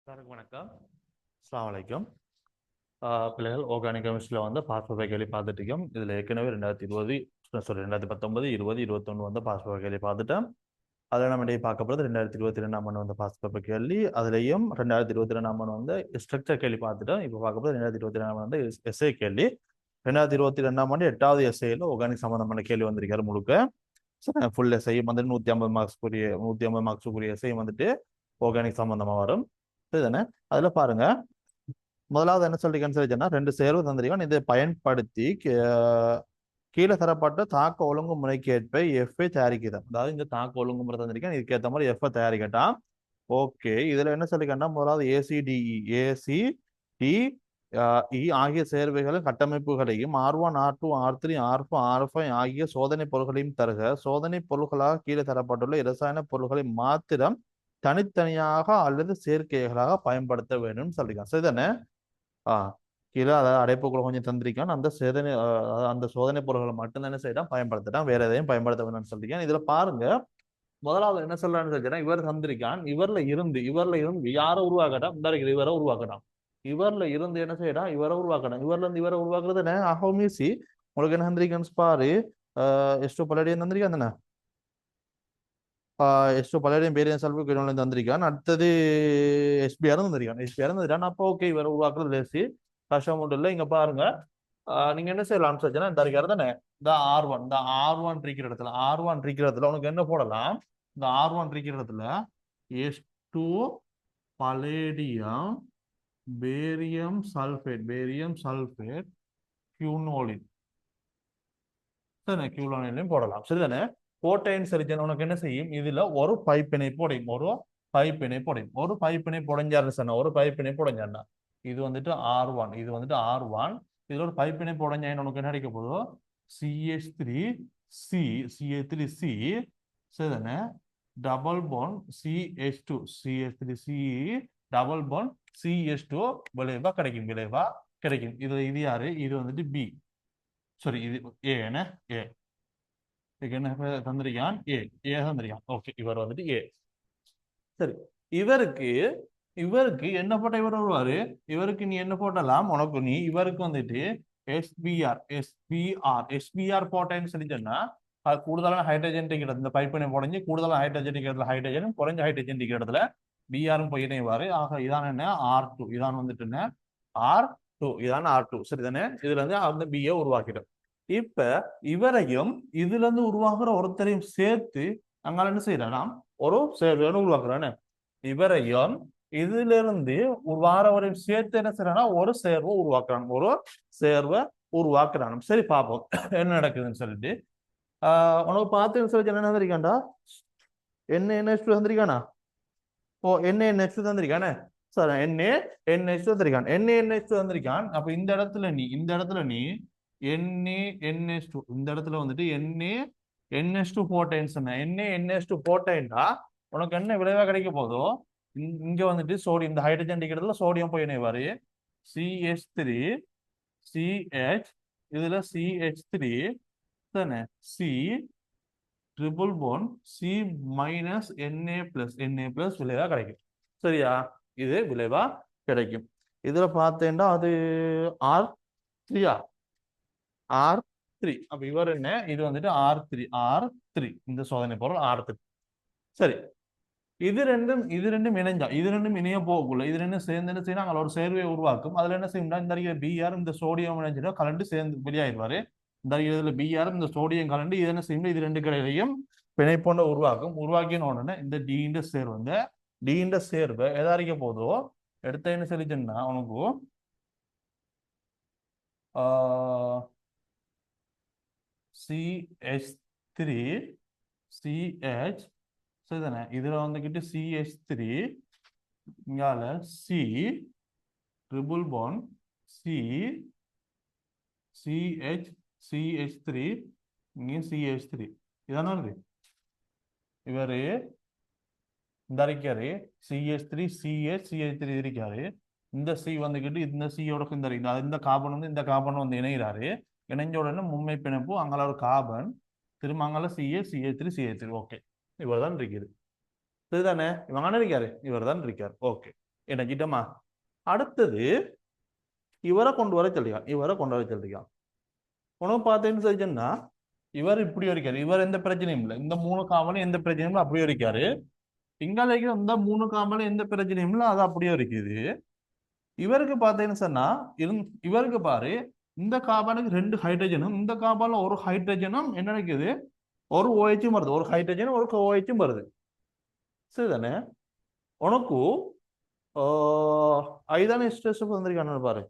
சாருக்கு வணக்கம். அஸ்ஸலாமு அலைக்கும். பிள்ளைகள் ஆர்கானிக் கெமிஸ்ட்ரியில் வந்து பாஸ் வகைகளை பார்த்துட்டு இருக்கோம். இதில் ஏற்கனவே 2019 20 21 வந்து பாஸ் வகைகளை பார்த்துட்டேன். அதில் நம்ம இன்றைக்கு பார்க்க போகிறது 2022 ஆண்டு வந்து பாஸ் பேப்பர் கேள்வி. அதுலேயும் 2022 ஆண்டு வந்து ஸ்ட்ரக்சர் கேள்வி பார்த்துட்டோம். இப்போ பார்க்க போகிறது 2022 வந்து எஸ்ஏ கேள்வி. 2022 ஆண்டு 8வது எஸ்ஏல ஆர்கானிக் சம்பந்தமான கேள்வி வந்திருக்காரு முழுக்க. ஃபுல் எஸ்ஐயும் வந்து 150 மார்க்ஸுக்குரிய எஸ்ஐயும் வந்துட்டு ஆர்கானிக் சம்பந்தமாக வரும். இதுதானே அதில் பாருங்க. முதலாவது என்ன சொல்றீங்கன்னு சொல்லிச்சுன்னா 2 சேர்வு தந்திரிக்கணும். இதை பயன்படுத்தி கீழே தரப்பட்ட தாக்க ஒழுங்குமுறைக்கு ஏற்ப எஃப்ஐ தயாரிக்குது. அதாவது இந்த தாக்க ஒழுங்குமுறை தந்திரிக்கேன், இதுக்கேற்ற மாதிரி எஃப்ஐ தயாரிக்கட்டாம். ஓகே, இதுல என்ன சொல்லிக்கன்னா முதலாவது ஏசிடிஇ ஆகிய சேர்வைகளும் கட்டமைப்புகளையும் R1 R2 R3 R4 R5 ஆகிய சோதனை பொருட்களையும் தருக. சோதனை பொருட்களாக கீழே தரப்பட்டுள்ள இரசாயன பொருட்களை மாத்திரம் தனித்தனியாக அல்லது சேர்க்கைகளாக பயன்படுத்த வேண்டும் சொல்லிருக்கான். சரிதானே? கீழே அதாவது அடைப்புக்குள்ள கொஞ்சம் தந்திரிக்கான். அந்த சோதனை பொருட்களை மட்டும் தானே செய்யலாம், பயன்படுத்திட்டான், வேற எதையும் பயன்படுத்த வேணும்னு சொல்லிருக்கேன். இதுல பாருங்க, முதலாவது என்ன சொல்றான்னு சொல்லிச்சுன்னா, இவர் தந்திரிக்கான். இவர்ல இருந்து யாரை உருவாக்கட்டான்? இவரை உருவாக்கட்டான். இவர்ல இருந்து என்ன செய்யறான்? இவரை உருவாக்கணும். இவர்ல இருந்து இவரை உருவாக்குறது என்ன ஆகும் ஈஸி. உங்களுக்கு என்ன தந்திரிக்கான்னு பாரு. எஸ்டோ பல்லடியும் தந்திரிக்கான் தானே. எஸ்டோ பல்லடியும் பேரியம் சல்பு தந்திரிக்கான். அடுத்தது எஸ்பிஆர் தந்திரிக்கான். அப்போ ஓகே, இவரை உருவாக்குறது லேசி, கஷ்டம் ஒன்றும் இல்லை. இங்க பாருங்க, நீங்க என்ன செய்யலாம்னு சொல்லுன்னா, இந்த இருக்கிறது தானே இந்த ஆர் ஒன் இருக்கிற இடத்துல உனக்கு என்ன போடலாம்? இந்த R1 இருக்கிற இடத்துல H2 பலேடியம் பேரியம் சல்பேட் கியூனோலின் கியூனோலின் போடலாம். சரிதானே? போட்டேன் சரிஜன் உனக்கு என்ன செய்யும்? இதுல ஒரு பைப்பினை போடையும் ஒரு பைப்பினை புடைஞ்சாருன்னா இது வந்துட்டு R1, இதுல ஒரு பைப்பினை புடைஞ்சா உனக்கு என்ன கிடைக்க போதோ? CH3C சரிதானே? Double bond CH3C double bond CH2 விளைவா கிடைக்கும். இது யாரு? இது வந்துட்டு பி. சாரி, இது ஏ. என்ன ஏ? இதுக்கு என்ன தந்திரிக்கான்? ஏ தந்திரிக்கான். ஓகே, இவர் வந்துட்டு ஏ. சரி, இவருக்கு என்ன போட்ட இவர் வருவாரு? இவருக்கு நீ என்ன போட்டலாம்? உனக்கு நீ இவருக்கு வந்துட்டு எஸ்பிஆர் போட்டேன்னு சொல்லி சொன்னா, அது கூடுதலான ஹைட்ரஜன் இருக்கிறது. இந்த பைப்பினை உடஞ்சி கூடுதலான ஹைட்ரஜன் இருக்கிறதுல ஹைட்ரஜனும் குறைஞ்ச ஹைட்ரஜன் இருக்கிற இடத்துல பிஆரும் போய் இணைவாரு. ஆக இதான் என்ன? R2. இதான் வந்துட்டு என்ன? R2. சரிதானே? இதுல இருந்து அந்த பிஏ உருவாக்கிடும். இப்ப இவரையும் இதுல இருந்து உருவாக்குற ஒருத்தரையும் சேர்த்து அங்கால என்ன செய்யறான்? ஒரு சேர்வையோட உருவாக்குறானே. இவரையும் இதுல இருந்து வாரவரையும் சேர்த்து என்ன செய்யறானா? ஒரு சேர்வை உருவாக்குறான். சரி, பார்ப்போம் என்ன நடக்குதுன்னு சொல்லிட்டு. உனக்கு பார்த்து சொல்லி என்ன தந்திருக்காண்டா? NaNH2 தந்திருக்கானா? NaNH2 தந்திருக்கானே. Sir, NaNH2 தந்திருக்கான். அப்ப இந்த இடத்துல நீ NaNH2 இந்த இடத்துல வந்துட்டு NaNH2 போட்டேன்னு சொன்ன. NaNH2 போட்டேன்டா உனக்கு என்ன விளைவா கிடைக்க போதோ? இங்க வந்துட்டு சோடியம், இந்த ஹைட்ரஜன் இருக்கிறதுல சோடியம் போய் இணைவாரு. CH3 CH, இதுல CH3 தானே, C triple bond C minus Na plus விளைவா கிடைக்கும். சரியா? இது விளைவா கிடைக்கும். இதுல பார்த்தேன்டா அது R3. அப்ப இவர் என்ன? இது வந்துட்டு R3. இந்த சோதனை பொருள் R3. சரி, இது ரெண்டும் இணைய போகக்குள்ள இது ரெண்டும் சேர்ந்து என்ன செய்யணும்? அங்க ஒரு சேர்வையை உருவாக்கும். அதுல என்ன செய்யணும்? இந்த பிஆர் இந்த சோடியம் இணைஞ்சிடும், கலந்து சேர்ந்து வெளியாயிருவாரு. இந்த இதுல பிஆர் இந்த சோடியம் கலந்து இது என்ன செய்யணும்? இது ரெண்டு கடையிலையும் பிணைப்பொண்ட உருவாக்கின உடனே இந்த டி சேர்வை எதாரிக்க போதோ எடுத்த என்ன சொல்லிச்சுன்னா உனக்கு CH3 CH சரிதானே? இதுல வந்துகிட்டு CH3 இங்கால C ட்ரிபிள் பாண்ட் CH3 இங்கே CH3 இதான வருது. இவரு இந்த இருக்காரு CH3 இருக்காரு. இந்த C வந்துகிட்டு இந்த சியோட இந்த கார்பன் இந்த கார்பன் வந்து இணைகிறாரு. இணைஞ்ச உடனே மும்மை பிணைப்பு, அங்கால ஒரு கார்பன், திரும்ப அங்கால CH3 ஓகே, இவர் தான் இருக்குது. சரிதானே? இவங்க இருக்காரு, இவர் தான் இருக்காரு. ஓகே, இணைச்சிட்டோமா? அடுத்தது இவரை கொண்டு வர சொல்லியான், இவரை கொண்டு வர சொல்லியான். உனக்கு பார்த்தேன்னு சொல்லிச்சேன்னா இவர் இப்படி இருக்காரு, இவர் எந்த பிரச்சனையும் இல்லை, இந்த 3 காமலும் எந்த பிரச்சனையும் இல்லை, அப்படியே இருக்காரு. இங்காலைக்கு இந்த 3 காமலும் எந்த பிரச்சனையும் இல்லை, அது அப்படியே இருக்குது. இவருக்கு பார்த்தேன்னு சொன்னா இவருக்கு பாரு, இந்த கார்பனுக்கு 2 ஹைட்ரஜனும், இந்த கார்பன்ல ஒரு ஹைட்ரஜனும் என்ன இருக்குது, ஒரு ஓஹெச்சும் வருது, ஒரு ஹைட்ரஜனும் ஒரு ஓஹெச்சும் வருது. சரிதானே? உனக்கு ஐதான ஸ்ட்ரெஸ் வந்திருக்கானு பாரு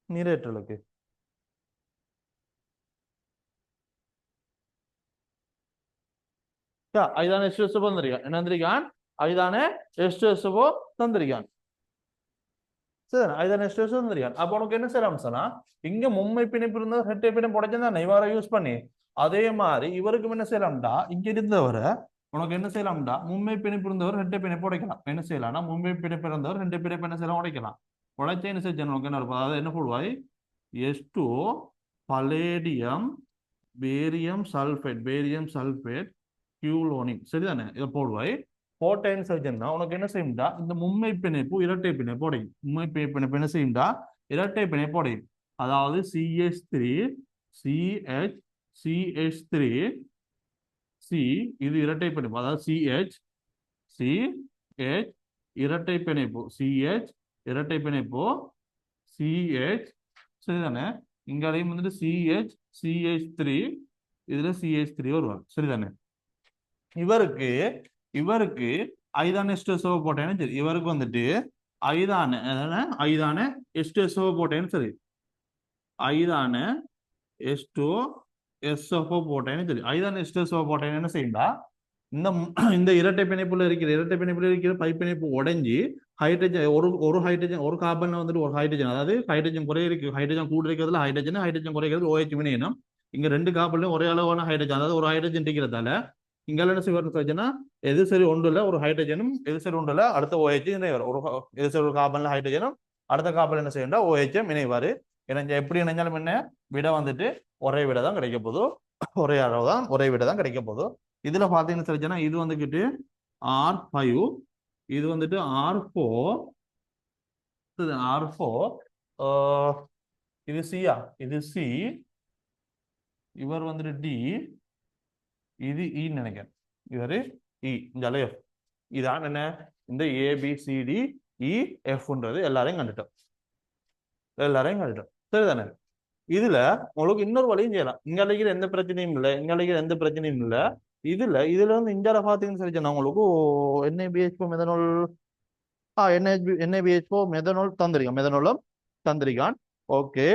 நீரேற்றலுக்கு. ஐதான ஸ்ட்ரெஸ் வந்திருக்கான், என்ன வந்திருக்கான், ஐதான ஸ்ட்ரெஸ் தந்திருக்கான். சரி, ஐதான ஸ்ட்ரெஸ் தந்திருக்கான். அப்போ உனக்கு என்ன செய்யலாம் சொன்னா, இங்க மும்மை பிணைப்பு இருந்தது, ரெட்டை பிணைப்பு உடைச்சதானே இவரை யூஸ் பண்ணி, அதே மாதிரி இவருக்கு என்ன செய்யலாம்டா, இங்க இருந்தவரை உனக்கு என்ன செய்யலாம்டா, மும்மை பிணைப்பு இருந்தவர் ரெட்டை பிணைப்பு உடைக்கலாம். என்ன செய்யலாம்னா, மும்மை பிணைப்பு இருந்தவர் ரெட்டை பிணைப்பு என்ன செய்யலாம், உடைக்கலாம். உடைச்ச என்ன செய்ய உனக்கு என்ன இருக்கும், அதாவது என்ன போடுவாய், H2 பலேடியம் பேரியம் சல்பேட் கியூலோனிக். சரிதானே? இதை போடுவாய். போட்டேன்னு சொல்லிச்சேன்னா உனக்கு என்ன செய்யும்டா, இந்த மும்மை பிணைப்பு இரட்டை பிணைப்பு உடையும். மும்மை பிணைப்பு என்ன செய்யும்டா, இரட்டை பிணைப்பு உடையும். அதாவது CH3 CH CH3 C, இது இரட்டை பிணைப்பு, அதாவது CH இரட்டை பிணைப்பு, CH இரட்டை பிணைப்பு CH. சரிதானே? இங்காலையும் வந்துட்டு CH3, இதுல CH3 வருவாங்க. சரிதானே? இவருக்கு ஐதான எஸ்டோசோ போட்டேன்னு சரி, இவருக்கு வந்துட்டு ஐதான எஸ்டோசோ போட்டேன்னு சரி, ஐதான எஸ்டோ போட்டேன்னு சரி, ஐதான எஸ்டோசோ போட்டேன்னு என்ன செய்யுண்டா, இந்த இரட்டை பிணைப்புல இருக்கிற பை பிணைப்பு உடைஞ்சி ஹைட்ரஜன் ஒரு ஹைட்ரஜன் ஒரு கார்பன்ல வந்துட்டு ஒரு ஹைட்ரஜன், அதாவது ஹைட்ரஜன் குறை இருக்கு, ஹைட்ரஜன் கூட இருக்கிறதுல ஹைட்ரஜன் குறைக்கிறது OH வினையினம். இங்க 2 கார்பன்லயும் ஒரே அளவான ஹைட்ரஜன், அதாவது ஒரு ஹைட்ரஜன் இருக்கிறதால இங்க என்ன செய்வாருன்னு எது சரி ஒன்றுல ஒரு ஹைட்ரஜனும், எது சரி ஒன்றுல அடுத்த OH இணைவார். எது சரி ஒரு கார்பன்ல ஹைட்ரஜனும், அடுத்த கார்பன் என்ன செய்யண்டா OH இணைவாரு. எப்படி இணைஞ்சாலும் என்ன விட வந்துட்டு ஒரே விட தான் கிடைக்க போதோ, ஒரே அளவு தான், ஒரே விட தான் கிடைக்க போதோ. இதுல பாத்தீங்கன்னு சொல்லிச்சுன்னா இது வந்துகிட்டு R5, இது வந்துட்டு R4, இது சியா, இது சி, இவர் வந்துட்டு டி, இது இ நினைக்கிறேன், இவரு இ, இந்த F. இதான் என்ன, இந்த ABCDEFன்றது எல்லாரையும் கண்டுட்டோம். சரிதானே? இதுல உங்களுக்கு இன்னொரு வழியும் செய்யலாம். இங்க அழைக்கிற எந்த பிரச்சனையும் இல்லை, இதுல வந்து இந்தியால பாத்தீங்கன்னு சொல்லி உங்களுக்கு NaBH4 மெதனால் NaBH4 மெதனால் மெதனாலும் தந்திரிக்கான். ஓகே,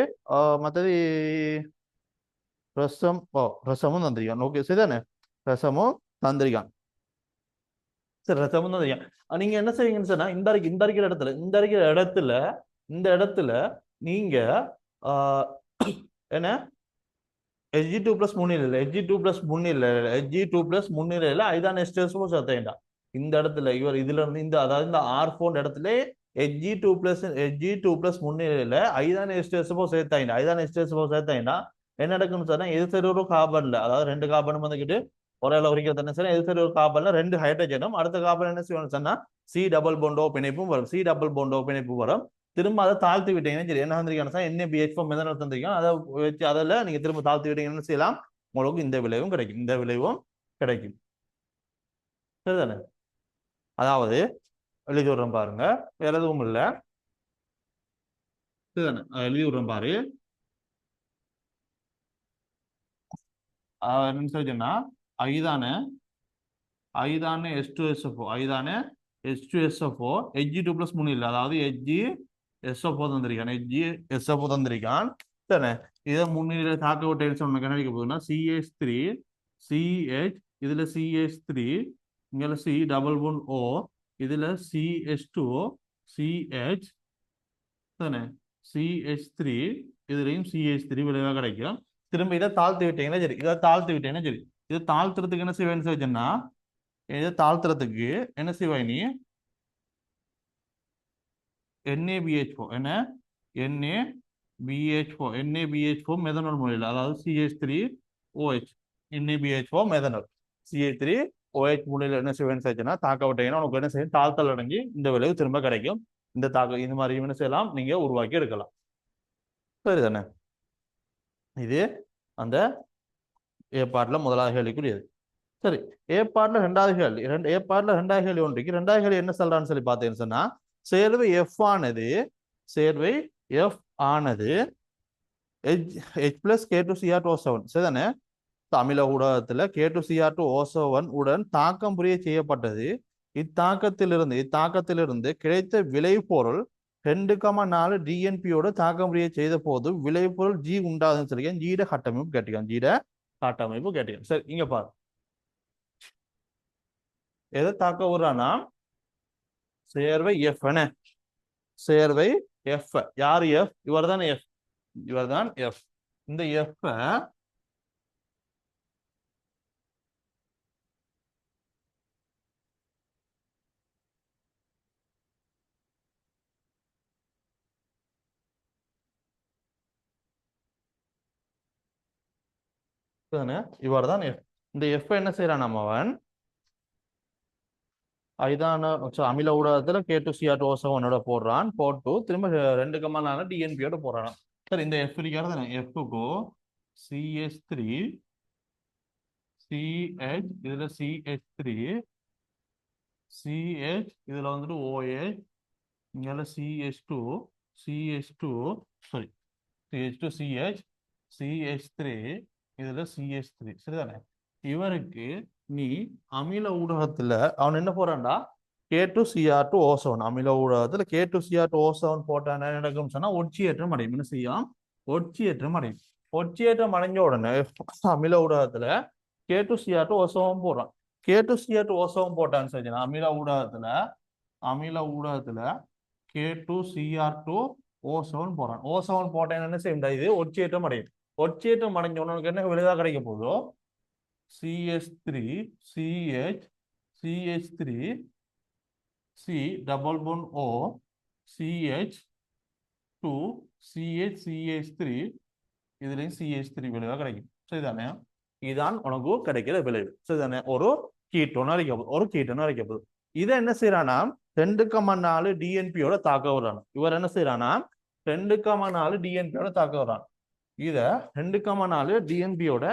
மற்றது ரசமும் தந்திரிக்கான். ஓகே, சரிதானே? ரசமும் தந்திரிக்கான். சரி, ரசமும் தந்திரிக்கான். நீங்க என்ன செய்வீங்கன்னு சொன்னா, இந்த இடத்துல நீங்க என்ன Hg2+ முன்னிலையில ஐதான எஸ்டர்ஸும் சேர்த்தேன்டா. இந்த இடத்துல இதுல இருந்து அதாவது இந்த R4 இடத்துல Hg2+ முன்னிலையில ஐதான எஸ்டர்ஸும் சேர்த்தாயிண்டா. என்ன நடக்குன்னு சொன்னா, எது சரி ஒரு கார்பன்ல, அதாவது 2 கார்பனும் வந்துக்கிட்டு ஒரே அளவு உரிக்கிறது சொன்னா, எது சரி ஒரு கார்பன்ல 2 ஹைட்ரஜனும், அடுத்த கார்பன் என்ன செய்யணும்னு சொன்னா C டபுள் பாண்டோ பிணைப்பும் வரும். திரும்ப அதை தாழ்த்தி விட்டீங்கன்னா சரி, என்ன வந்திருக்காங்க, NaBH4 மெதனால் தந்திருக்கோம், அதை வச்சு அதில் நீங்க திரும்ப தாழ்த்தி விட்டீங்கன்னு என்ன செய்யலாம், உங்களுக்கு இந்த விளைவும் கிடைக்கும். சரிதானே? அதாவது எழுதி விடுறோம் பாருங்க, வேற எதுவும் இல்லை. சரிதானே? எழுதி விடுறோம் பாரு. என்ன சொல்லுன்னா, ஐதான H2SO4, Hg2+ முன்னிலை, அதாவது HgSO4 தந்திருக்கான். தானே? இதை முன்னிலை தாக்க விட்டு என்ன கிடைக்க போகுதுன்னா, CH3 CH, இதுல CH3, இங்க C டபுள் பாண்ட் O, இதுல CH2 CH, தானே? CH3, இதுலயும் CH3 விளைவா கிடைக்கும். திரும்ப இதை தாழ்த்தி விட்டீங்கன்னா சரி, இதை தாழ்த்துறதுக்கு என்ன செய்வேன்னு சொல்லிச்சுன்னா, இதை தாழ்த்துறதுக்கு என்ன செய்வாய் நீ, NaBH4 என்ன NaBH4 மெதனால் முறையில், அதாவது CH3OH NaBH4 மெதனால் CH3 OH மூலையில் என்ன செய்வேன்னு செய்யணும்னா தாக்க விட்டீங்கன்னா உனக்கு என்ன செய்யும் தாழ்த்தல் அடங்கி இந்த விளைவு திரும்ப கிடைக்கும். இந்த தாக்க இந்த மாதிரி என்ன செய்யலாம் நீங்க உருவாக்கி எடுக்கலாம். சரிதானே? இது அந்த ஏற்பாட்டுல முதலாவது கேள்விக்குரியது. சரி, ஏற்பாட்டுல ரெண்டாவது கேள்வி ஏற்பாட்டுல ரெண்டாவது கேள்வி ஒன்றைக்கு ரெண்டாவது கேள்வி என்ன சொல்றான்னு சொல்லி பார்த்தேன்னு சொன்னா சேர்வை எஃப் ஆனது சேர்வை எஃப் ஆனது H பிளஸ் K2Cr2O7 சரிதானே? அமில ஊடகத்துல K2Cr2O7 உடன் தாக்கம் புரிய செய்யப்பட்டது. இத்தாக்கத்திலிருந்து கிடைத்த விளைபொருள் 2,4 DNPயோட தாக்கம் புரிய செய்த போது விளைபொருள் G உண்டாதுன்னு சொல்லி ஜீட கட்டமைப்பு கேட்டிருக்கேன். சரி, இங்க பாரு எதை தாக்க விடுறானா சேர்வை எஃப் என்ன சேர்வை எஃப் யார் எஃப் இவர்தான் எஃப் இந்த எஃப் இவர்தான் எஃப். இந்த எஃப் என்ன செய்யறான் அவன் இதான அமில ஊடகத்துல K2Cr2O7 போடுறான். போட்டு திரும்ப 2,4 DNPயோட போடுறான். சரி, இந்த எஃப் இருக்கிறது எஃப்க்கு CH3 CH இதுல CH3 CH இதுல வந்துட்டு OH இங்க CH2 CH2 sorry CH2 CH CH3 இதுல CH3 சரிதானே? இவருக்கு நீ அமில ஊடகத்துல அவன் என்ன போறான்டா K2Cr2O7 அமில ஊடகத்துல K2Cr2O7 போட்டா என்ன நடக்கும் சொன்னா ஒட்சியேற்றம் அடையும். என்ன செய்யும்? ஒட்சியேற்றம் அடையும். ஒட்சியேற்றம் அடைஞ்ச உடனே அமில ஊடகத்துல K2Cr2O7 போடுறான். K2Cr2O7 போட்டான்னு சொல்லிச்சுன்னா அமில ஊடகத்துல K2Cr2O7 போடுறான். O7 போட்டேன்னு என்ன செய்யும்? இது ஒட்சியேற்றம் அடையும். ஒட்சியேற்றம் அடைஞ்ச உனக்கு என்ன விளைவா கிடைக்க போதோ CH3 CH CH3 C double bond O CH2 CH CH3 இதுலயும் CH3 விளைவா கிடைக்கும். சரிதானே? இதுதான் உனக்கு கிடைக்கிற விளைவு. சரிதானே? ஒரு கீட்டோன் அழைக்கப்படுது. இதை என்ன செய்யறானா 2,4 DNPயோட தாக்க வர்றான். இவர் என்ன செய்யறானா 2,4 DNPயோட தாக்க வர்றான். இத 2,4 DNPயோட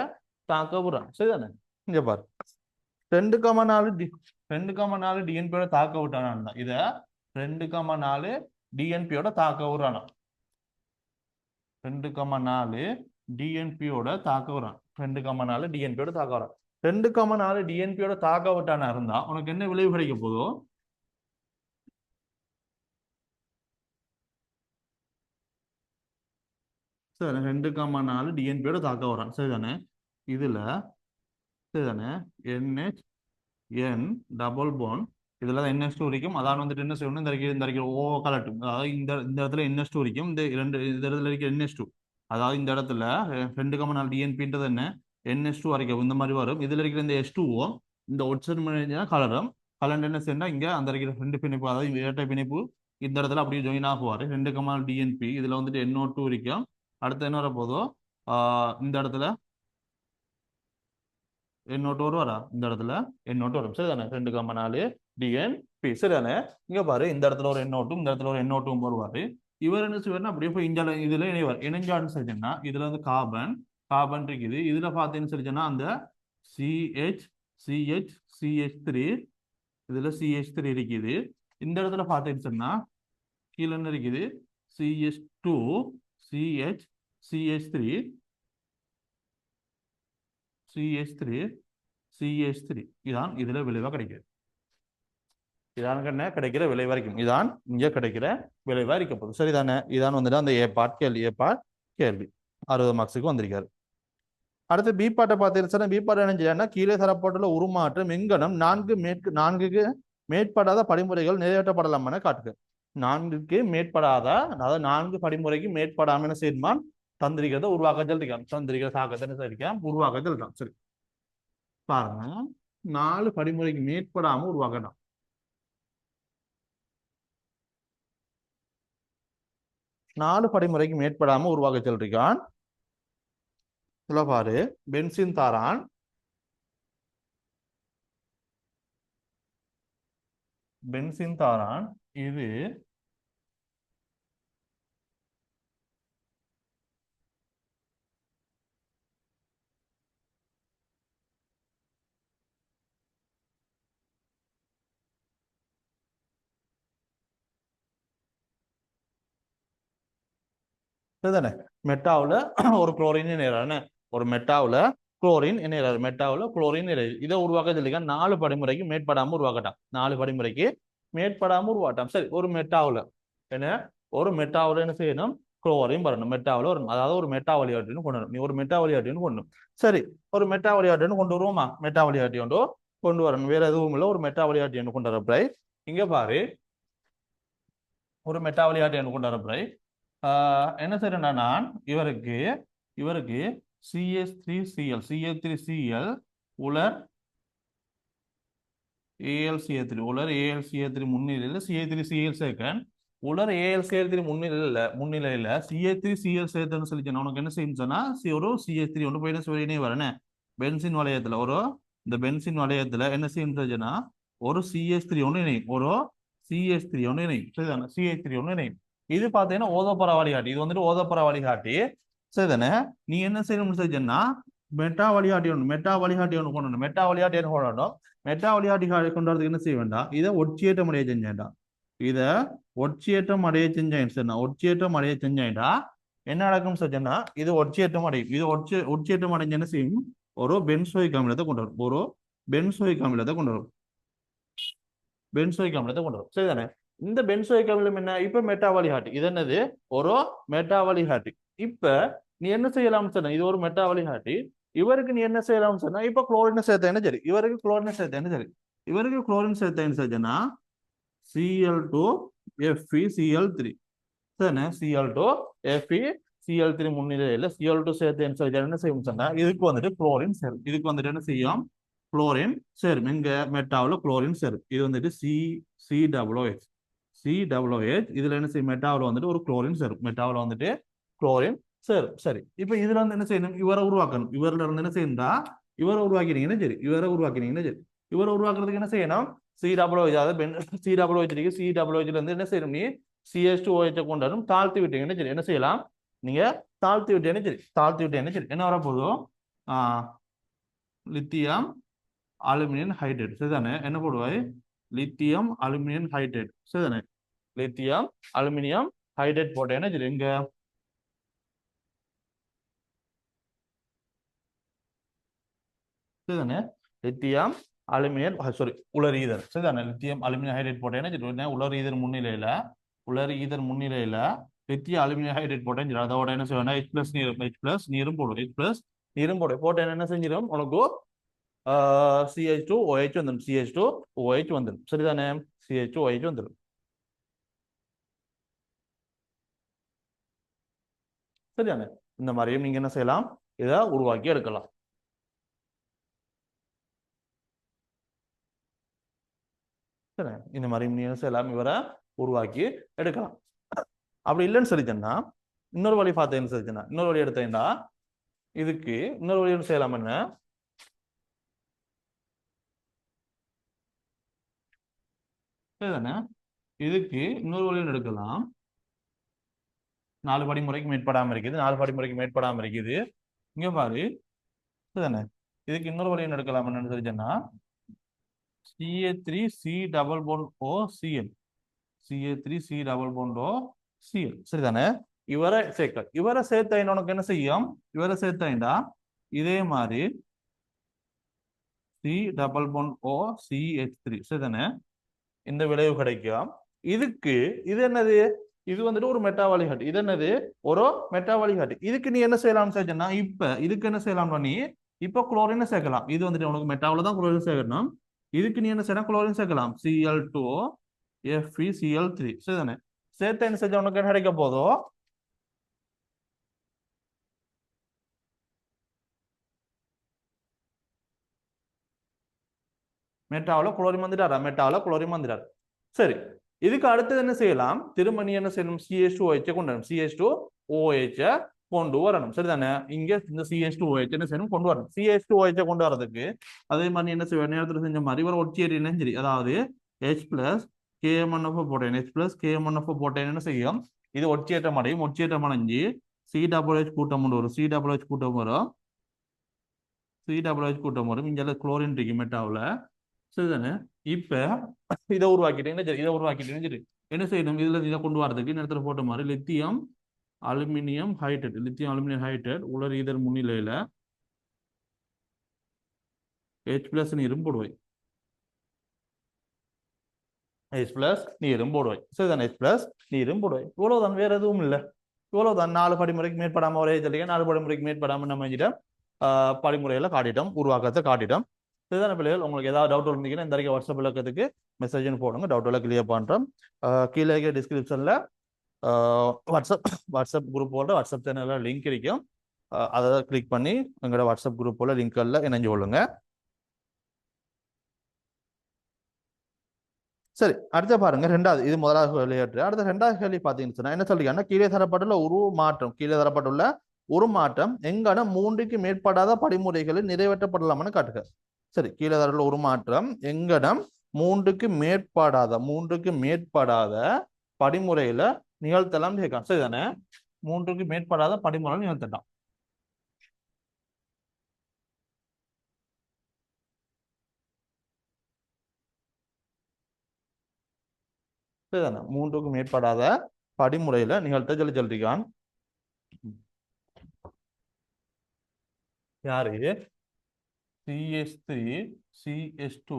தாக்க விடுறான். சரிதானே? இங்க பாரு 2,4 DNPயோட தாக்க விட்டானா இத 2,4 DNPயோட தாக்க விடுறானா 2,4 DNPயோட தாக்க விடுறான் 2,4 DNPயோட தாக்க வரான். 2,4 DNPயோட தாக்க விட்டானா இருந்தா உனக்கு என்ன விளைவு கிடைக்க போதோ சரி 2,4 DNPயோட தாக்க வரான். சரிதானே? இதுல சரிதானே NHN டபுள் போன் இதுல NH2 இருக்கும். அதான் வந்துட்டு என்ன செய்யணும் இந்த O கலட்டும். அதாவது இந்த இடத்துல NH2 இருக்கும். இந்த இடத்துல இருக்க NH2 அதாவது இந்த இடத்துல 2,4 DNPன்றது என்ன NH2 வரைக்கும் இந்த மாதிரி வரும். இதுல இருக்கிற இந்த H2O இந்த ஒட்சன் கலரும் கலண்ட் என்ன செய்யணும் இங்க அந்த இருக்கிற ரெண்டு பிணைப்பு அதாவது இரட்டை பிணைப்பு இந்த இடத்துல அப்படியே ஜாயின் ஆகுவாரு. 2,4 DNP இதுல வந்துட்டு NO2 இருக்கும். அடுத்து என்ன வர போதோ இந்த இடத்துல எண்ணோட்டு வருவாரா இந்த இடத்துல எண்ணோட்டு வரும். சரிதானே? 2,4 DNP சரிதானே? இங்க பாரு இந்த இடத்துல ஒரு எண்ணோட்டும் இந்த இடத்துல ஒரு எண்ணோட்டும் வருவாரு. இவர் என்ன செய்வார்னா அப்படியே போய் இந்தியால இதுல இணைஞ்சான்னு சொல்லிச்சுன்னா இதுல வந்து கார்பன் இருக்குது. இதுல பார்த்தீங்கன்னு சொல்லிச்சுன்னா அந்த CH3 இதுல CH3 இருக்குது. இந்த இடத்துல பார்த்தீங்கன்னு சொன்னா கீழே என்ன இருக்குது CH2 CH3 இதான் இதுல விளைவா கிடைக்குது. இதான் என்ன கிடைக்கிற விலை வரைக்கும் இதான் இங்க கிடைக்கிற விளைவா இருக்க போகுது. சரிதானே? இதான் வந்துட்டு அந்த ஏபாட் கேள்வி 60 மார்க்ஸுக்கு வந்திருக்காரு. அடுத்து பி பாட்டை பார்த்தீங்கன்னா பி பாட்டு என்ன செய்யணும்னா கீழே தரப்பட்டுள்ள உருமாற்றம் எங்கனம் 4க்கு மேற்படாத படிமுறைகள் நிறைவேற்றப்படலாம் என காட்டுக. 4க்கு மேற்படாத அதாவது 4 படிமுறைக்கு மேற்படாம செய்யுமா தந்திரிக்கிறத உருவாக்க சொல்லிருக்கான். தந்திரிக்கிற தாக்கத்தை சொல்லிருக்கேன் உருவாக்க சொல்லிட்டான். சரி பாருங்க 4 படிமுறைக்கு மேற்படாம உருவாக்கணும். 4 படிமுறைக்கு மேற்படாம உருவாக்க சொல்லிருக்கான். இதுல பாரு பென்சின் தாரான் பென்சின் தாரான் இது சரிதானே மெட்டாவில் ஒரு குளோரின் இணையறானே ஒரு மெட்டாவில் குளோரின் இணையறாரு மெட்டாவில் குளோரின் இணையது இதை உருவாக்க சொல்லிக்க 4 படிமுறைக்கு மேற்படாம உருவாக்கட்டாம் 4 படிமுறைக்கு மேற்படாம உருவாட்டம் சரி ஒரு மெட்டாவில் என்ன ஒரு மெட்டாவில் என்ன செய்யணும் குளோரின் வரணும் மெட்டாவில் வரணும் அதாவது ஒரு மெட்டா வழிகாட்டின்னு கொண்டு வரணும் நீ ஒரு மெட்டா வழிகாட்டின்னு கொண்டு வரணும். சரி ஒரு மெட்டா வழிகாட்டின்னு கொண்டு வருவோமா மெட்டா வழிகாட்டி கொண்டு வரணும் வேற எதுவும் இல்லை ஒரு மெட்டா வழிகாட்டி கொண்டு வரப்பை இங்க பாரு ஒரு மெட்டா வழிகாட்டி கொண்டு வரப்பை என்ன செய்யறேன்னா நான் இவருக்கு இவருக்கு CH3Cl உலர் AlCl3 உலர் AlCl3 முன்னிலையில் CH3Cl சேர்க்கன் உலர் AlCl3 முன்னிலையில CH3Cl சேர்த்துன்னு சொல்லி உனக்கு என்ன செய்யும் சொன்னா ஒரு CH3 ஒன்று போய் என்ன சொல்லி வரேனே பென்சின் வளையத்துல ஒரு இந்த பென்சின் வளையத்துல என்ன செய்யும் சொல்லிச்சுன்னா ஒரு CH3 ஒன்று இணையும் ஒரு CH3 ஒன்று இணையும் சரிதானே CH3 ஒன்று இணையும் இது பார்த்தீங்கன்னா ஓதோப்பர வழிகாட்டி இது வந்துட்டு ஓதோப்பர வழிகாட்டி சரிதானே நீ என்ன செய்யணும்னு சொல்லிச்சேன்னா மெட்டா வழிகாட்டி ஒன்று மெட்டா வழிகாட்டி ஒன்று கொண்டு வரணும் மெட்டா வழிகாட்டி என்ன கொண்டாடணும் மெட்டா வழிகாட்டி கொண்டு வரதுக்கு என்ன செய்ய வேண்டாம் இதை ஒட்சியேற்றம் அடைய செஞ்சேன்டா இதை ஒட்சியேற்றம் அடைய செஞ்சேன் ஒட்சியேற்றம் அடைய செஞ்சேன்டா என்ன நடக்கும்னு சொல்லிச்சேன்னா இது ஒட்சியேற்றம் அடையும் இது ஒட்சியேற்றம் அடைஞ்சு என்ன செய்யும் ஒரு பென்சோயிக் அமிலத்தை கொண்டு வரும் ஒரு பென்சோயிக் அமிலத்தை கொண்டு வரும் பென்சோயிக் அமிலத்தை கொண்டு வரும் சரிதானே இந்த பென்சோயிக் அமிலம் என்ன இப்ப மெட்டா வழிகாட்டி இது என்னது ஒரு மெட்டா வழிகாட்டி இப்ப நீ என்ன செய்யலாம்னு சொன்ன இது ஒரு மெட்டா வழிகாட்டி இவருக்கு நீ என்ன செய்யலாம்னு சொன்னா இப்ப குளோரின் சேர்த்தேன்னு சரி இவருக்கு குளோரின் சேர்த்தேன்னு சரி இவருக்கு குளோரின் சேர்த்தேன்னு சொல்லிச்சுன்னா Cl2FeCl3 சரிண்ணே Cl2FeCl3 முன்னிலையில Cl2 சேர்த்தேன்னு சொல்லி என்ன செய்யும் சொன்னா இதுக்கு வந்துட்டு குளோரின் சேரும் இதுக்கு வந்துட்டு என்ன செய்யும் குளோரின் சேரும் எங்க மெட்டாவில் குளோரின் சேரும் இது வந்துட்டு COH இதுல என்ன செய்யும் மெட்டாவில் வந்துட்டு ஒரு குளோரின் சேரும் மெட்டாவில் வந்துட்டு குளோரின் சேரும் சரி இப்ப இதுல வந்து என்ன செய்யணும் இவரை உருவாக்கணும் இவர்ல இருந்து என்ன செய்யணும்டா இவரை உருவாக்கினீங்கன்னா சரி இவரை உருவாக்கினீங்கன்னா சரி இவரை உருவாக்குறதுக்கு என்ன செய்யணும் COH அதாவது COH இருக்கு COHல இருந்து என்ன செய்யணும் நீ CH2OH கொண்டாடும் தாழ்த்தி விட்டீங்கன்னா சரி என்ன செய்யலாம் நீங்க தாழ்த்தி விட்டேன்னு சரி தாழ்த்தி விட்டேன்னு சரி என்ன வரப்போதும் லித்தியம் அலுமினியம் ஹைட்ரேட் சரிதானே என்ன போடுவாய் லித்தியம் அலுமினியம் ஹைட்ரேட் சரிதானே லித்தியம் அலுமினியம் ஹைட்ரேட் போட்டேன்னா சரி எங்க சரிதானே லித்தியம் அலுமினியம் சாரி உலர் ஈதர் சரிதானே லித்தியம் அலுமினியம் ஹைட்ரேட் போட்டேன்னா சரி உலர் ஈதர் முன்னிலையில லித்தியம் அலுமினியம் ஹைட்ரேட் போட்டேன்னு சரி அதோட என்ன செய்யணும் H+ நீரும் போடும் நீரும் போடும் போட்டேன்னு என்ன செஞ்சிடும் உனக்கு CH2OH வந்துடும் CH2OH வந்துடும் சரிதானே CH2OH வந்துடும் சரிதானே இந்த மாதிரியும் நீங்க என்ன செய்யலாம் இதை உருவாக்கி எடுக்கலாம் சரி இந்த மாதிரி நீங்க என்ன செய்யலாம் இவரை உருவாக்கி எடுக்கலாம் அப்படி இல்லைன்னு சொல்லிச்சேன்னா இன்னொரு வழி பார்த்தேன்னு சொல்லிச்சேன்னா இன்னொரு வழி எடுத்தேன்னா இதுக்கு இன்னொரு வழி செய்யலாம் என்ன சரிதானே இதுக்கு இன்னொரு வழியும் எடுக்கலாம் 4 படிமுறைக்கு மேற்படாம இருக்குது 4 படிமுறைக்கு மேற்படாம இருக்குது இங்க பாரு சரிதானே இதுக்கு இன்னொரு வழியும் எடுக்கலாம் என்னன்னு சொல்லிச்சேன்னா CH3C++OCl CH3C++OCl சரிதானே இவரை சேர்த்த உனக்கு என்ன செய்யும் இவரை சேர்த்தா இதே மாதிரி C++OCH3 சரிதானே இந்த விளைவு கிடைக்கும் இதுக்கு இது என்னது இது வந்துட்டு ஒரு மெட்டா வழிகாட்டி இது என்னது ஒரு மெட்டா வழிகாட்டி இதுக்கு நீ என்ன செய்யலாம்னு சொல்லிச்சேன்னா இப்ப இதுக்கு என்ன செய்யலாம்னா நீ இப்ப குளோரின் சேர்க்கலாம் இது வந்துட்டு உனக்கு மெட்டாவில தான் குளோரின் சேர்க்கணும் இதுக்கு நீ என்ன செய்யலாம் குளோரின் சேர்க்கலாம் Cl2FeCl3 சரிதானே சேர்த்த என்ன செஞ்ச உனக்கு என்ன கிடைக்க போதோ மெட்டாவில் குளோரின் வந்துட்டார் சரி இதுக்கு அடுத்தது என்ன செய்யலாம் திரும்ப நீ என்ன செய்யணும் CH2OH கொண்டு வரணும் CH2OH கொண்டு வரணும் சரிதானே இங்க இந்த CH2OH என்ன செய்யணும் கொண்டு வரணும் CH2OH கொண்டு வரதுக்கு அதே மாதிரி என்ன செய்ய நேரத்தில் செஞ்ச மாதிரி ஒரு ஒட்சியேட் என்ன சரி அதாவது H plus KMNO4 போட்டேன் H plus KMNO4 போட்டேன் என்ன செய்யும் இது ஒட்சியேற்றம் அடையும் ஒட்சியேற்றம் அடைஞ்சு COOH கூட்டம் வரும் COOH கூட்டம் வரும் COOH கூட்டம் வரும் இங்கே குளோரின் இருக்கு மெட்டாவில் சரிதானே இப்போ இதை உருவாக்கிட்டேன் இதை உருவாக்கிட்டேன்னு சரி என்ன செய்யணும் இதில் இதை கொண்டு வரதுக்கு இந்த இடத்துல போட்ட மாதிரி லித்தியம் அலுமினியம் ஹைட்ரேட் உலர் ஈதர் முன்னிலையில் H plus நீரும் போடுவாய் H plus நீரும் போடுவாய் சரிதானே H plus நீரும் போடுவாய் இவ்வளவுதான் வேற எதுவும் இல்லை இவ்வளவுதான் 4 படிமுறைக்கு மேற்படாம ஒரே சொல்லிங்க 4 படிமுறைக்கு மேற்படாம நம்ம செஞ்சிட்டோம் படிமுறையில காட்டிட்டோம் உருவாக்கத்தை காட்டிட்டோம் இதுதான பிள்ளைகள் உங்களுக்கு ஏதாவது டவுட் இருந்தீங்கன்னா இந்த வரைக்கும் வாட்ஸ்அப் இலக்கத்துக்கு மெசேஜ்னு போடுங்க டவுட் எல்லாம் கிளியர் பண்றோம் கீழே டிஸ்கிரிப்ஷன்ல வாட்ஸ்அப் குரூப்போட வாட்ஸ்அப் சேனல்ல லிங்க் இருக்கும் அதை கிளிக் பண்ணி எங்களோட வாட்ஸ்அப் குரூப்போட லிங்க்ல இணைஞ்சு கொள்ளுங்க சரி அடுத்த பாருங்க ரெண்டாவது இது முதலாவது விளையாட்டு அடுத்த ரெண்டாவது கேள்வி பார்த்தீங்கன்னு சொன்னா என்ன சொல்றீங்கன்னா கீழே தரப்பட்டுள்ள ஒரு மாற்றம் எங்கன 3க்கு மேற்படாத படிமுறைகளில் நிறைவேற்றப்படலாம்னு காட்டுக சரி கீழே தரப்பட்டுள்ள ஒரு மாற்றம் எங்கனம் 3க்கு மேற்படாத படிமுறையில நிகழ்த்தலாம் கேட்கலாம் சரிதானே 3க்கு மேற்படாத படிமுறை நிகழ்த்தலாம் சரிதானே 3க்கு மேற்படாத படிமுறையில நிகழ்த்த சொல்லிருக்கான் யாரு CH3 CH2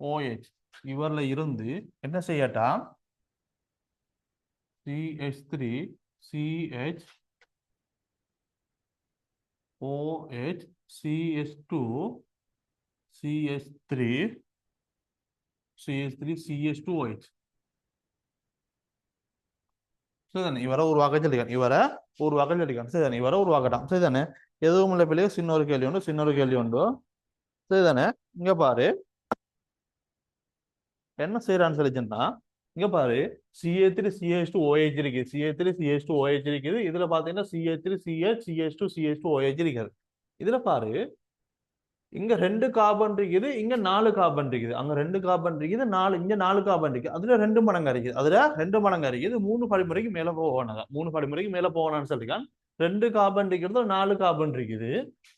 OH இவர்ல இருந்து என்ன செய்யட்டா CH3 CH OH CH2 CH3 CH2 OH சரிதானே இவரை உருவாக்க சொல்லிருக்கான் சரிதானே இவரை உருவாக்கட்டான் சரிதானே எதுவும் இல்லை பிள்ளைங்க சின்ன கேள்வி உண்டு சரிதானே இங்க பாரு என்ன செய்யறான்னு சொல்லிச்சுன்னா இங்க பாரு CH3 CH2 OH இருக்கு CH3 CH2 OH இருக்குது இதுல பாத்தீங்கன்னா CH3 CH CH2 CH2 OH இருக்குது இதுல பாரு இங்க 2 கார்பன் இருக்குது இங்க 4 கார்பன் இருக்குது அங்க 2 கார்பன் இருக்குது இங்க 4 கார்பன் இருக்கு அதுல 2 மடங்கு இருக்குது 3 படிமுறைக்கு மேல போகணும் 3 படிமுறைக்கு மேல போகணும்னு சொல்லிருக்கான் 2 கார்பன் இருக்கிறது 4 கார்பன் இருக்குது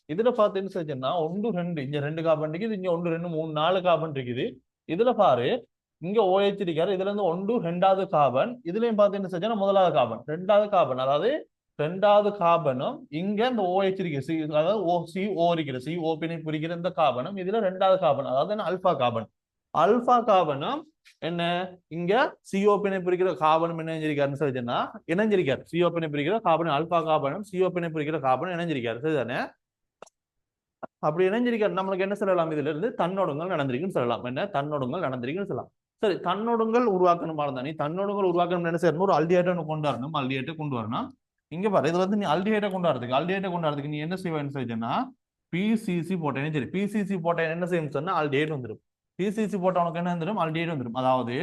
இதுல பாத்தீங்கன்னு சொல்லிச்சுன்னா 1 2 இங்க 2 கார்பன் இருக்குது இங்க 1 2 3 4 கார்பன் இருக்குது இதுல பாரு இங்க OH இருக்காரு இதுல இருந்து 1 2வது கார்பன் இதுலயும் பாத்தீங்கன்னு சொல்லிச்சுன்னா முதலாவது கார்பன் 2வது கார்பன் அதாவது 2வது கார்பனும் இங்க இந்த OH இருக்கு அதாவது CO இருக்கிற CO பிணை குறிக்கிற இந்த கார்பனும் இதுல 2வது கார்பன் அதாவது அல்பா கார்பனும் என்ன இங்க CO பிணை பிரிக்கிற கார்பனும் இணைஞ்சிருக்காருன்னு சொல்லிச்சுன்னா இணைஞ்சிருக்காரு CO பிணை பிரிக்கிற கார்பன் அல்பா கார்பனும் CO பிணை பிரிக்கிற கார்பனும் இணைஞ்சிருக்காரு சரிதானே அப்படி இணைஞ்சிருக்காரு நம்மளுக்கு என்ன சொல்லலாம் இதுல இருந்து தன்னோடுங்கள் நடந்திருக்குன்னு சொல்லலாம் என்ன தன்னோடுங்கள் நடந்திருக்குன்னு சொல்லலாம் சரி தன்னோடுங்கள் உருவாக்கணும் இருந்தா நீ தன்னோடுங்கள் உருவாக்கணும் என்ன செய்யணும் ஒரு அல்டிஹைடை கொண்டு வரணும் இங்க பாரு இதுல வந்து நீ அல்டிஹைடை கொண்டாடுறதுக்கு நீ என்ன செய்வேன்னு சொல்லிச்சுன்னா PCC போட்டேன்னு சரி PCC போட்டேன் என்ன செய்யும் சொன்னா அல்டிஹைட் வந்துடும் PCC போட்ட உனக்கு என்ன வந்துடும் அல்டிஹைட் வந்துடும் அதாவது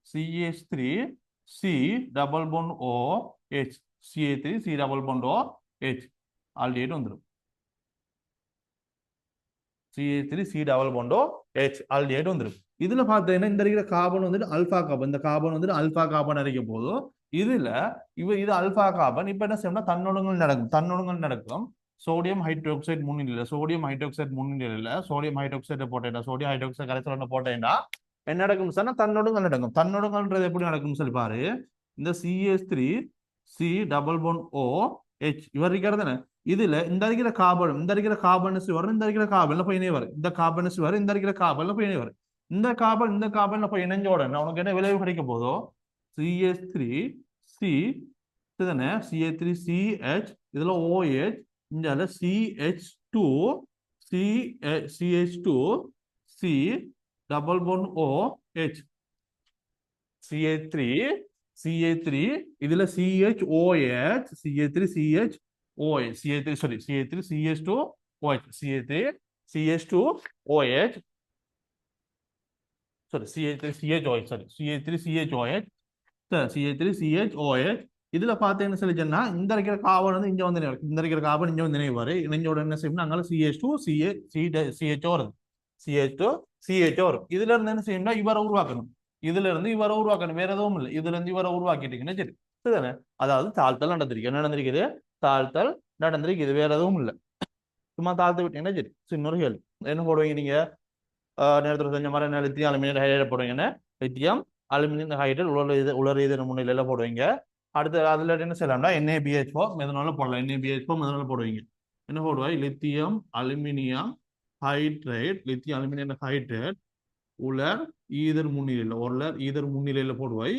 CH3 C double bond OH CH3 C double bond OH aldehyde வந்துடும் CH3 C double bond OH aldehyde வந்துடும் இதுல பார்த்தீங்கன்னா இந்த இருக்கிற கார்பன் வந்துட்டு அல்பா கார்பன் இந்த கார்பன் வந்துட்டு அல்பா கார்பன் அரைக்க போதும் இதுல இது அல்பா கார்பன் இப்ப என்ன செய்யணும்னா தன்னொடுங்கள் நடக்கும் சோடியம் ஹைட்ரோக்சைடு முன்னிலையில சோடியம் ஹைட்ரோக்சைடு போட்டேன்னா சோடியம் ஹைட்ரோக்சைடு கரைசல் போட்டேன்னா என்ன நடக்கும் சொன்னா தன்னொடுங்கள் தன்னொடுங்கல்ன்றது எப்படி நடக்கும் சொல்லி பாரு இந்த CH3 C double bond OH இவர் இருக்கிறது இதுல இந்த இருக்கிற கார்பன் வரும் இந்த இருக்கிற கார்பன்ல போய் இணைய வரும் இந்த கார்பன் வரும் இந்த இருக்கிற கார்பன்ல போய் இணைய வரும் இந்த கார்பன்ல போய் இணைஞ்ச உடனே உனக்கு என்ன விளைவு கிடைக்க போதோ CH3 C இதுதானே CH3 CH இதுல OH இந்த CH2 C double bond OH CH3 இதுல CH2OH இதுல பாத்தீங்கன்னு சொல்லிச்சேன்னா இந்த இருக்கிற கார்பன் வந்து இங்க வந்து இந்த இருக்கிற கார்பன் இங்க வந்து நினைவாரு இணைஞ்சோட என்ன செய்யணும் அங்கால CH2 CHO வருது CH2 சிஹெச் வரும். இதுல இருந்து என்ன செய்யணும்னா இவரை உருவாக்கணும். இதுல இருந்து இவரை உருவாக்கணும், வேற எதுவும் இல்லை. இதுல இருந்து இவரை உருவாக்கிட்டீங்கன்னா சரி, சரிதானே? அதாவது தாழ்த்தல் நடந்திருக்கு. என்ன நடந்திருக்குது? தாழ்த்தல் நடந்திருக்கு. இது வேற எதுவும் இல்லை. சும்மா தாழ்த்து விட்டீங்கன்னா சரி. இன்னொரு கேள்வி என்ன போடுவீங்க நீங்க? நேரத்தில் செஞ்ச மாதிரி என்ன லித்தியம் அலுமினியம் ஹைட்ரேட் போடுவீங்கன்னா லித்தியம் அலுமினியம் ஹைட்ரேட் உலர் இதன் முன்னிலையில போடுவீங்க. அடுத்து அதுல என்ன செய்யலாம்னா NaBH4 மெதனால போடலாம். NaBH4 மெதனால போடுவீங்க. என்ன போடுவாய்? Lithium aluminium hydrate, lithium aluminium hydrate உலர் ஈதர் முன்னிலையில், உலர் ஈதர் முன்னிலையில போடுவாய்.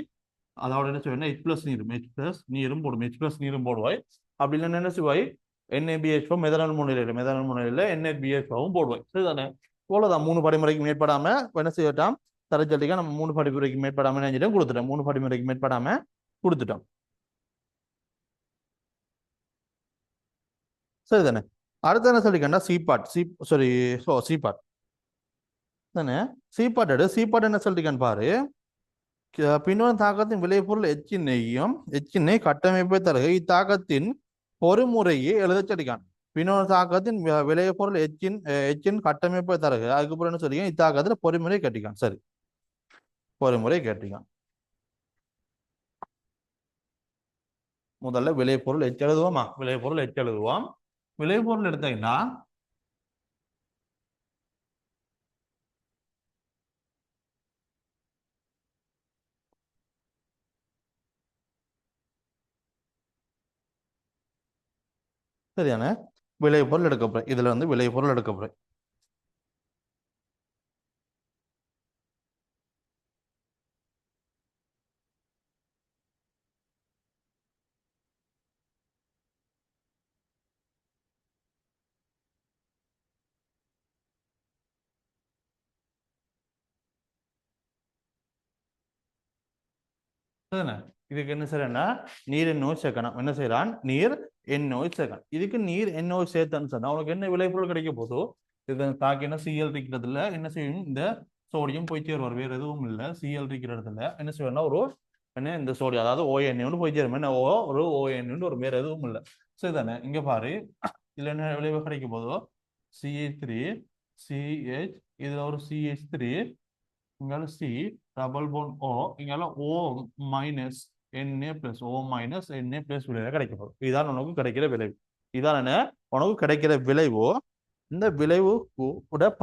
அதோட என்ன செய்வாய்? H+ நீரும் போடும். H+ நீரும் போடுவாய். அப்படி இல்லைன்னா என்ன செய்வாய்? NaBH4 மெதனால் முன்னிலையில் NaBH4வும் போடுவாய். சரிதானே? இவ்வளவுதான். 3 படிமுறைக்கு மேற்படாம என்ன செய்யட்டாம்? தரச்சட்டிக்கா நம்ம 3 படிமுறைக்கு மேற்படாம நினைச்சிட்டோம் கொடுத்துட்டோம். 3 படிமுறைக்கு மேற்படாம கொடுத்துட்டோம். சரிதானே? அடுத்து என்ன சொல்லிக்கண்டா சிபாட் சிபாட் தானே. சிபாட் என்ன சொல்லிருக்கான்னு பாரு. பின்வரும் தாக்கத்தின் விளைபொருள் எச்சினை கட்டமைப்பை தருக இத்தாக்கத்தின் பொறுமுறையை எழுதச்சடிக்கான். பின்னொரு தாக்கத்தின் விளைபொருள் எச்சின் கட்டமைப்பை தருக. அதுக்கப்புறம் என்ன சொல்லிக்க? இத்தாக்கத்துல பொறிமுறை கேட்டிக்கான். சரி, பொறிமுறை கேட்டிக்கான். முதல்ல விளைபொருள் எச் எழுதுவோமா? விளைபொருள் எச் எழுதுவோம். விளைபொருள் எடுத்தீங்கன்னா சரியான விளைபொருள் எடுக்கப்படுறேன். இதுல வந்து விளைபொருள் எடுக்கப்படுறேன். இதுக்கு என்ன செய்யறேன்னா நீர் NO சேர்க்கணும். என்ன செய்யறான்? நீர் NO சேர்க்கணும். இதுக்கு நீர் NO சேர்த்தன்னு சொன்னா உனக்கு என்ன விளைபொருள் கிடைக்க போதோ இது தாக்கினா Cl இருக்கிறதுல என்ன செய்யும்? இந்த சோடியம் போய் சேருவார். வேற எதுவும் இல்லை. Cl இருக்கிற இடத்துல என்ன செய்யணும்னா ஒரு என்ன இந்த சோடியம் அதாவது ONA போய் சேரும். என்ன ஒரு ONA ஒரு வேற எதுவும் இல்லை. சரிதானே? இங்க பாரு, இதுல என்ன விளைவு கிடைக்க போதோ CH3 CH, இதுல ஒரு CH3, இங்கால C டபுள் போன் O, இங்கால O minus Na plus O minus Na plus விளைவு கிடைக்க போகுது. இதான் உனக்கு கிடைக்கிற விளைவு. இதான் என்ன உனக்கு கிடைக்கிற விளைவோ. இந்த விளைவு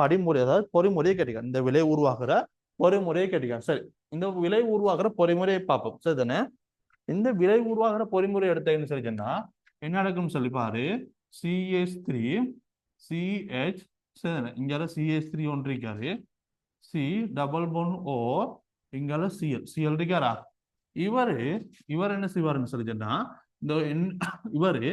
படிமுறை அதாவது பொறிமுறையை கேட்டிருக்காங்க. இந்த விளைவு உருவாக்குற பொறிமுறையை கேட்டிருக்காங்க. சரி, இந்த விளைவு உருவாக்குற பொறிமுறையை பார்ப்போம். சரிதானே? இந்த விளைவு உருவாக்குற பொறிமுறை எடுத்தேன்னு சொல்லி சொன்னா என்ன நடக்கும்னு சொல்லி பாரு. CH3 CH, சரிதானே? இங்கால CH3 ஒன்று இருக்காரு. C டபுள் போன் O, இங்கால Cl இருக்காரா? இவர் என்ன செய்வாருன்னு சொல்லி சொன்னா இந்த இவரு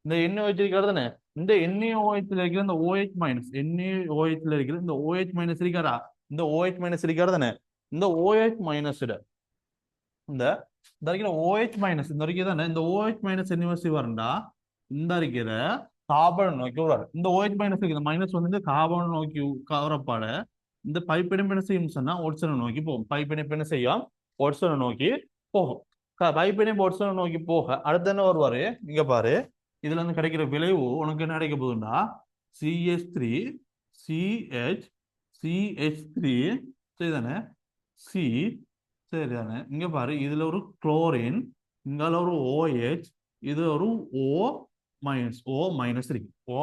இந்த எண்ணெய் வச்சிருக்காரு தானே. இந்த NaOH இருக்கிற இந்த OH மைனஸ் NaOH இருக்கிற இந்த OH மைனஸ் இருக்காரா? இந்த OH மைனஸ் இருக்காரு தானே. இந்த OH மைனஸ் இந்த இருக்கிற OH மைனஸ் இந்த வரைக்கும் தானே. இந்த OH மைனஸ் என்ன செய்வாருண்டா இந்த இருக்கிற கார்பன் நோக்கி வருவார். இந்த OH மைனஸ் இருக்கிற மைனஸ் வந்து கார்பன் நோக்கி கவரப்பாட இந்த பைப்பிணைப்பு என்ன செய்யும் சொன்னா ஒட்சனை நோக்கி போகும். பைப்பிணைப்பு என்ன செய்யும்? ஒட்சனை நோக்கி போகும். பைப்பிணைப்பு ஒட்சனை நோக்கி போக அடுத்து என்ன வருவாரு? இங்க பாரு, இதுல இருந்து கிடைக்கிற விளைவு உனக்கு என்ன கிடைக்க போகுதுன்னா CH3 CH CH3, சரிதானே? C, சரிதானே? இங்க பாரு, இதுல ஒரு குளோரின், இங்கால ஒரு OH, இது ஒரு O மைனஸ் இருக்கு. O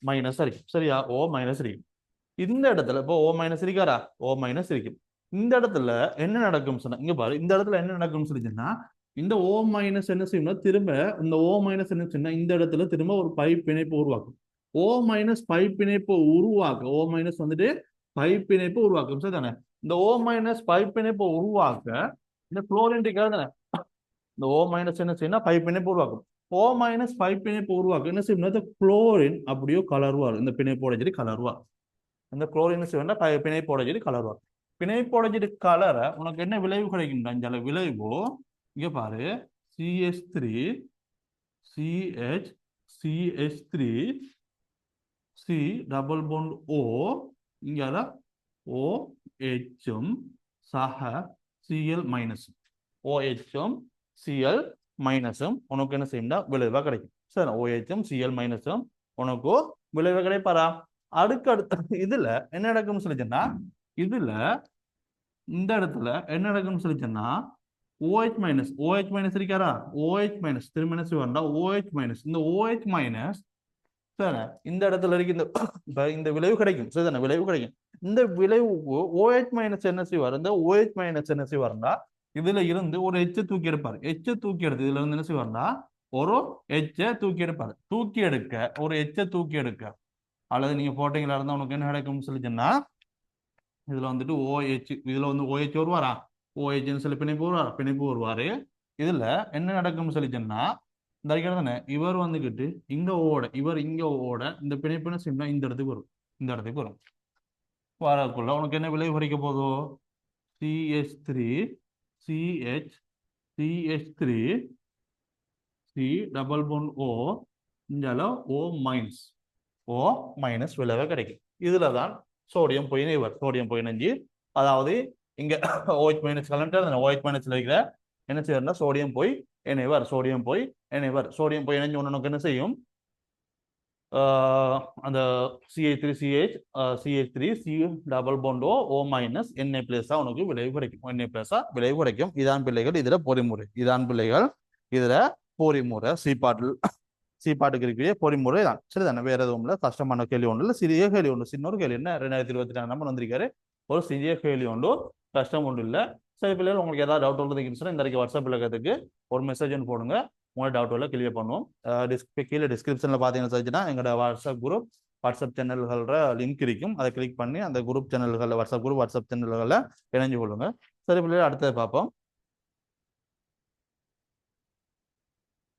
மைனஸ் இருக்கு. சரியா? O மைனஸ் இருக்கு. இந்த இடத்துல இப்போ O மைனஸ் இருக்காரா? O மைனஸ் இருக்கு. இந்த இடத்துல என்ன நடக்கும் சொன்னா இங்க பாரு, இந்த இடத்துல என்ன நடக்கும்னு சொல்லிச்சுன்னா இந்த O மைனஸ் என்ன செய்யும்னா திரும்ப இந்த O மைனஸ் என்ன சொன்னா இந்த இடத்துல திரும்ப ஒரு பைப் பிணைப்பு உருவாக்கும். O மைனஸ் பைப் பிணைப்பு உருவாக்க O மைனஸ் வந்துட்டு பைப் பிணைப்பு உருவாக்கும். சரிதானே? இந்த O மைனஸ் பைப் பிணைப்பு உருவாக்க இந்த குளோரின் இருக்காது. இந்த O மைனஸ் என்ன செய்யணும்? பைப் பிணைப்பு உருவாக்கும். O மைனஸ் பைப் பிணைப்பு உருவாக்கும் என்ன செய்யணும்? இந்த குளோரின் அப்படியோ கலருவார். இந்த பிணைப்போட சரி கலருவார். இந்த குளோரின் செய்வா பிணைப்போட சரி கலருவார். பிணைப்போட சரி கலரை உனக்கு என்ன விளைவு கிடைக்கும்? அஞ்சால விளைவோ இங்க பாரு, CH3 CH CH3 C double bond O, இங்கால OH சக Cl மைனஸ் OH Cl மைனஸும் உனக்கு என்ன செய்யும்னா விளைவா கிடைக்கும். சரி, OH Cl மைனஸும் உனக்கு விளைவு கிடைப்பாரா? அடுத்த இதுல என்ன நடக்கும்னு சொல்லிச்சுன்னா இதுல இந்த இடத்துல என்ன நடக்கும்னு சொல்லிச்சோன்னா OH மைனஸ் இருக்காரா OH மைனஸ் திரும்ப என்ன செய்வார்னா OH மைனஸ் இந்த OH மைனஸ் சரி இந்த இடத்துல இருக்கு இந்த விளைவு கிடைக்கும் சரிதானே விளைவு கிடைக்கும் இந்த விளைவுக்கு OH மைனஸ் என்ன செய்வார் இந்த OH மைனஸ் என்ன செய்வார்னா இதுல இருந்து ஒரு எச்சை தூக்கி எடுப்பார் எச்சை தூக்கி எடுத்து இதுல இருந்து என்ன செய்வார்னா ஒரு எச்சை தூக்கி எடுப்பார் தூக்கி எடுக்க ஒரு எச்சை தூக்கி எடுக்க அல்லது நீங்க போட்டீங்களா இருந்தா உனக்கு என்ன நடக்கும்னு சொல்லிச்சோன்னா இதுல வந்துட்டு OH இதுல வந்து OH வருவாரா OHன்னு சொல்லி பிணைப்பு வருவாரு இதுல என்ன நடக்கும்னு சொல்லிச்சோன்னா இந்த தானே இவர் வந்துகிட்டு இங்க ஓட இவர் இங்க ஓட இந்த பிணைப்புன்னு சொன்னா இந்த இடத்துக்கு வரும் வரக்குள்ள உனக்கு என்ன விளைவு குறைக்க போதோ CH3 CH CH3 C double bond O இந்த O மைனஸ் விளைவு கிடைக்கும் இதுல தான் சோடியம் போய் சோடியம் போய் இணைஞ்சு அதாவது இங்க OH மைனஸ் கலண்டர் OH மைனஸ்ல இருக்கிற என்ன செய்யறா சோடியம் போய் சோடியம் போய் இணைஞ்சு ஒன்று என்ன செய்யும் அந்த CH3 C double bond O minus Na plus உனக்கு விளைவு கிடைக்கும் Na பிளஸ் விளைவு கிடைக்கும் இதான் பிள்ளைகள் இதுல பொறிமுறை சீப்பாட்டுக்கு இருக்கிற பொறிமுறை தான் சரிதானே வேற எதுவும் இல்லை கஷ்டமான கேள்வி ஒன்று இல்லை சிறிய கேள்வி ஒன்று சின்ன ஒரு கேள்வி என்ன 2024 நம்பர் வந்திருக்காரு ஒரு சிறிய கேள்வி ஒன்று கஷ்டம் ஒன்றும் இல்லை சரி பிள்ளைகள் உங்களுக்கு ஏதாவது டவுட் இருந்துச்சுன்னா இந்த வாட்ஸ்அப் இலக்கத்துக்கு ஒரு மெசேஜ் போடுங்க உங்களோட டவுட் எல்லாம் கிளியர் பண்ணுவோம் கீழே டிஸ்கிரிப்ஷனில் பார்த்தீங்கன்னா எங்களோட வாட்ஸ்அப் சேனல்கள லிங்க் இருக்கும் அதை கிளிக் பண்ணி அந்த குரூப் சேனல்களில் வாட்ஸ்அப் சேனல்களில் இணைஞ்சு கொள்ளுங்க சரி பிள்ளைகள் அடுத்தது பார்ப்போம்